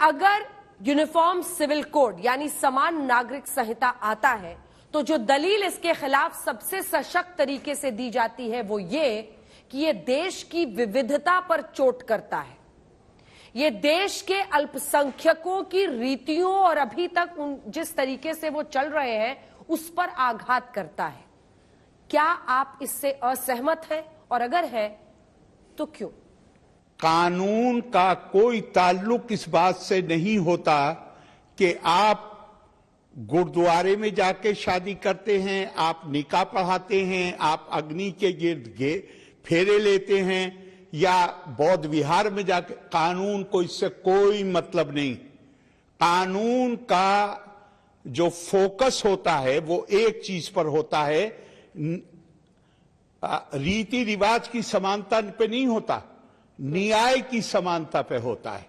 अगर uniform civil code यानी समान नागरिक संहिता आता है तो जो दलील इसके खिलाफ सबसे सशक्त तरीके से दी जाती है वो ये कि ये देश की विविधता पर चोट करता है, ये देश के अल्पसंख्यकों की रीतियों और अभी तक जिस तरीके से वो चल रहे हैं उस पर आघात करता है। क्या आप इससे असहमत हैं और अगर है तो क्यों? कानून का कोई ताल्लुक इस बात से नहीं होता कि आप गुरुद्वारे में जाके शादी करते हैं, आप निकाह पढ़ाते हैं, आप अग्नि के गिर्द फेरे लेते हैं या बौद्ध विहार में जाके, कानून को इससे कोई मतलब नहीं। कानून का जो फोकस होता है वो एक चीज पर होता है, रीति रिवाज की समानता पे नहीं होता, न्याय की समानता पे होता है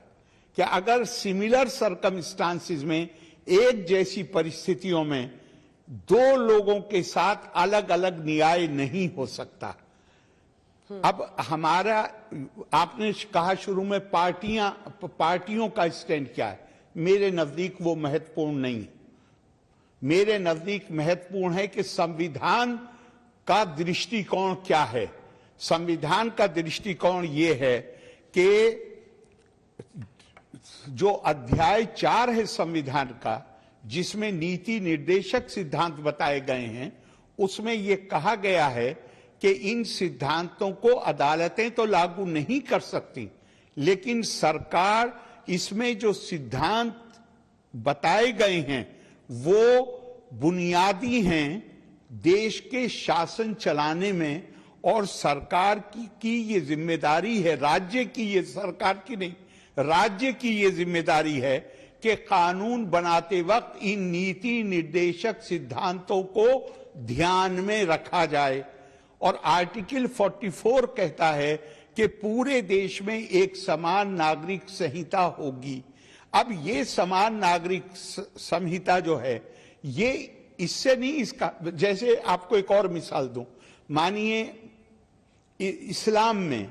कि अगर सिमिलर सर्कमस्टांसिस में एक जैसी परिस्थितियों में दो लोगों के साथ अलग अलग न्याय नहीं हो सकता। अब हमारा, आपने कहा शुरू में पार्टियों का स्टैंड क्या है, मेरे नजदीक वो महत्वपूर्ण नहीं है। मेरे नजदीक महत्वपूर्ण है कि संविधान का दृष्टिकोण क्या है। संविधान का दृष्टिकोण ये है कि जो अध्याय 4 है संविधान का, जिसमें नीति निर्देशक सिद्धांत बताए गए हैं, उसमें यह कहा गया है कि इन सिद्धांतों को अदालतें तो लागू नहीं कर सकती, लेकिन सरकार इसमें जो सिद्धांत बताए गए हैं वो बुनियादी हैं देश के शासन चलाने में, और सरकार की ये जिम्मेदारी है, राज्य की, ये सरकार की नहीं, राज्य की ये जिम्मेदारी है कि कानून बनाते वक्त इन नीति निर्देशक सिद्धांतों को ध्यान में रखा जाए। और आर्टिकल 44 कहता है कि पूरे देश में एक समान नागरिक संहिता होगी। अब ये समान नागरिक संहिता जो है, ये इससे नहीं, इसका जैसे आपको एक और मिसाल दूं, मानिए इस्लाम में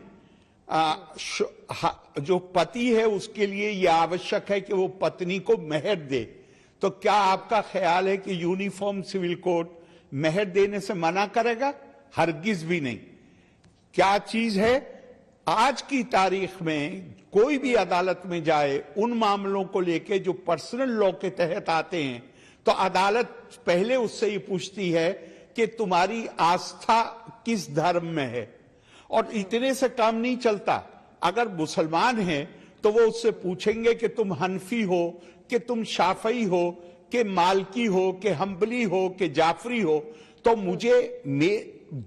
जो पति है उसके लिए यह आवश्यक है कि वो पत्नी को मेहर दे, तो क्या आपका ख्याल है कि यूनिफॉर्म सिविल कोड मेहर देने से मना करेगा? हरगिज भी नहीं। क्या चीज है, आज की तारीख में कोई भी अदालत में जाए, उन मामलों को लेके जो पर्सनल लॉ के तहत आते हैं, तो अदालत पहले उससे ये पूछती है कि तुम्हारी आस्था किस धर्म में है। और इतने से काम नहीं चलता, अगर मुसलमान हैं तो वो उससे पूछेंगे कि तुम हनफी हो, कि तुम शाफई हो, कि मालकी हो, कि हम्बली हो, कि जाफरी हो। तो मुझे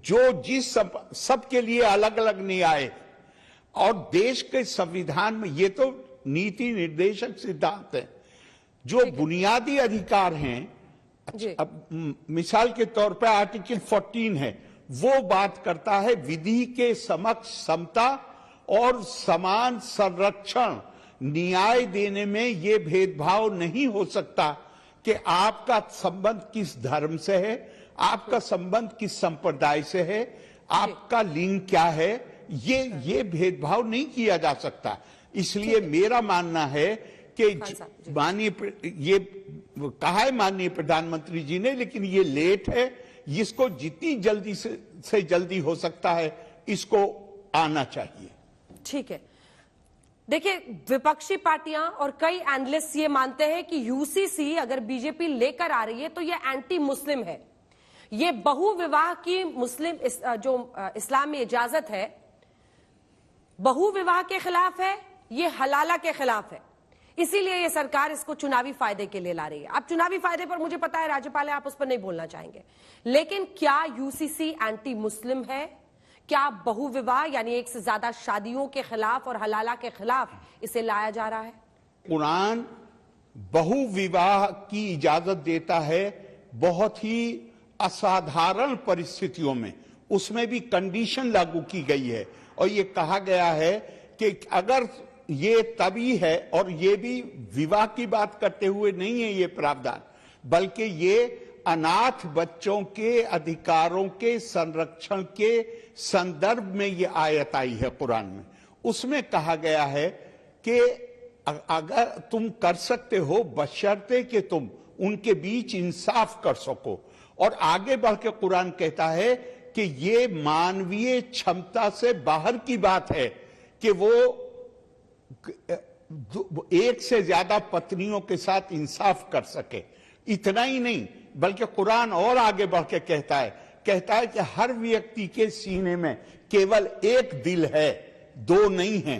जो जिस सब के लिए अलग अलग न्याय, और देश के संविधान में ये तो नीति निर्देशक सिद्धांत है, जो बुनियादी अधिकार हैं। अब मिसाल के तौर पर आर्टिकल 14 है, वो बात करता है विधि के समक्ष समता और समान संरक्षण। न्याय देने में ये भेदभाव नहीं हो सकता कि आपका संबंध किस धर्म से है, आपका संबंध किस संप्रदाय से है, आपका लिंग क्या है, ये भेदभाव नहीं किया जा सकता। इसलिए मेरा मानना है कि माननीय, ये कहा है माननीय प्रधानमंत्री जी ने, लेकिन ये लेट है, इसको जितनी जल्दी से जल्दी हो सकता है इसको आना चाहिए। ठीक है, देखिए विपक्षी पार्टियां और कई एनालिस्ट ये मानते हैं कि यूसीसी अगर बीजेपी लेकर आ रही है तो ये एंटी मुस्लिम है, ये बहुविवाह की मुस्लिम जो इस्लाम में इजाजत है, बहुविवाह के खिलाफ है, ये हलाला के खिलाफ है, इसीलिए ये सरकार इसको चुनावी फायदे के लिए ला रही है। अब चुनावी फायदे पर मुझे पता है राज्यपाल है, आप उस पर नहीं बोलना चाहेंगे, लेकिन क्या यूसीसी एंटी मुस्लिम है? क्या बहुविवाह यानी एक से ज्यादा शादियों के खिलाफ और हलाला के खिलाफ इसे लाया जा रहा है? कुरान बहुविवाह की इजाजत देता है बहुत ही असाधारण परिस्थितियों में, उसमें भी कंडीशन लागू की गई है और ये कहा गया है कि अगर ये तभी है, और ये भी विवाह की बात करते हुए नहीं है ये प्रावधान, बल्कि ये अनाथ बच्चों के अधिकारों के संरक्षण के संदर्भ में ये आयत आई है कुरान में। उसमें कहा गया है कि अगर तुम कर सकते हो बशर्ते कि तुम उनके बीच इंसाफ कर सको। और आगे बढ़ के कुरान कहता है कि ये मानवीय क्षमता से बाहर की बात है कि वो एक से ज्यादा पत्नियों के साथ इंसाफ कर सके। इतना ही नहीं बल्कि कुरान और आगे बढ़ के कहता है कि हर व्यक्ति के सीने में केवल एक दिल है, दो नहीं है।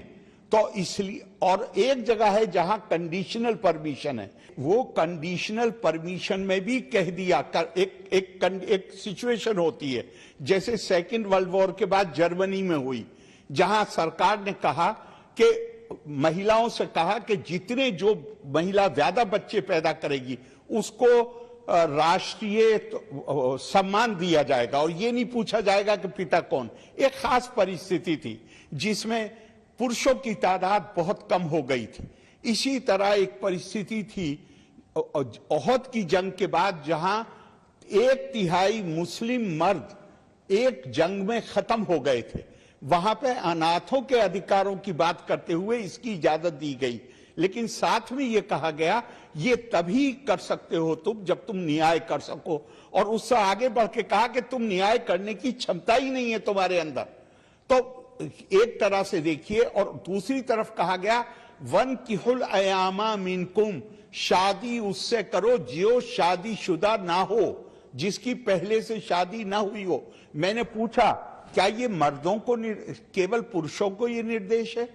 तो इसलिए और एक जगह है जहां कंडीशनल परमिशन है, वो कंडीशनल परमिशन में भी कह दिया एक सिचुएशन होती है जैसे सेकेंड वर्ल्ड वॉर के बाद जर्मनी में हुई, जहां सरकार ने कहा कि महिलाओं से कहा कि जितने जो महिला ज्यादा बच्चे पैदा करेगी उसको राष्ट्रीय सम्मान दिया जाएगा और ये नहीं पूछा जाएगा कि पिता कौन। एक खास परिस्थिति थी जिसमें पुरुषों की तादाद बहुत कम हो गई थी। इसी तरह एक परिस्थिति थी ओहद की जंग के बाद जहां 1/3 मुस्लिम मर्द एक जंग में खत्म हो गए थे। वहां पे अनाथों के अधिकारों की बात करते हुए इसकी इजाजत दी गई, लेकिन साथ में यह कहा गया ये तभी कर सकते हो तुम जब तुम न्याय कर सको। और उससे आगे बढ़ के कहा कि तुम न्याय करने की क्षमता ही नहीं है तुम्हारे अंदर। तो एक तरह से देखिए, और दूसरी तरफ कहा गया वन किहुल अयामा मिनकुम, शादी उससे करो जो शादीशुदा ना हो, जिसकी पहले से शादी ना हुई हो। मैंने पूछा क्या ये मर्दों को केवल पुरुषों को ये निर्देश है?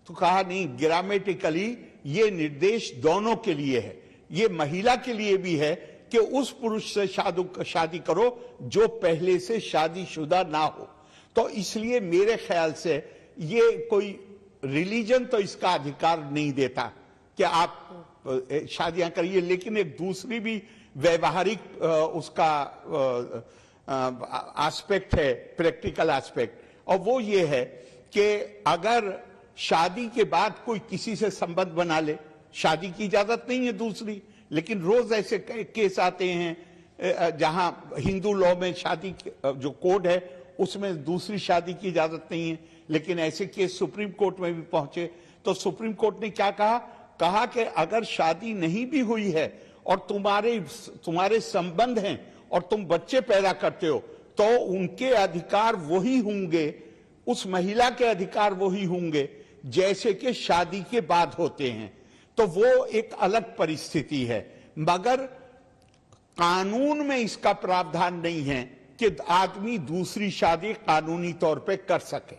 तो कहा नहीं, ग्रामेटिकली ये निर्देश दोनों के लिए है। ये महिला के लिए भी है कि उस पुरुष से शादी करो जो पहले से शादीशुदा ना हो। तो इसलिए मेरे ख्याल से ये कोई रिलीजन तो इसका अधिकार नहीं देता कि आप शादियां करिए, लेकिन एक दूसरी भी व्यवहारिक उसका एस्पेक्ट है, प्रैक्टिकल एस्पेक्ट, और वो ये है कि अगर शादी के बाद कोई किसी से संबंध बना ले, शादी की इजाजत नहीं है दूसरी, लेकिन रोज ऐसे केस आते हैं जहां हिंदू लॉ में शादी जो कोड है उसमें दूसरी शादी की इजाजत नहीं है, लेकिन ऐसे केस सुप्रीम कोर्ट में भी पहुंचे। तो सुप्रीम कोर्ट ने क्या कहा कि अगर शादी नहीं भी हुई है और तुम्हारे संबंध हैं और तुम बच्चे पैदा करते हो तो उनके अधिकार वही होंगे, उस महिला के अधिकार वही होंगे जैसे कि शादी के बाद होते हैं। तो वो एक अलग परिस्थिति है, मगर कानून में इसका प्रावधान नहीं है कि आदमी दूसरी शादी कानूनी तौर पे कर सके।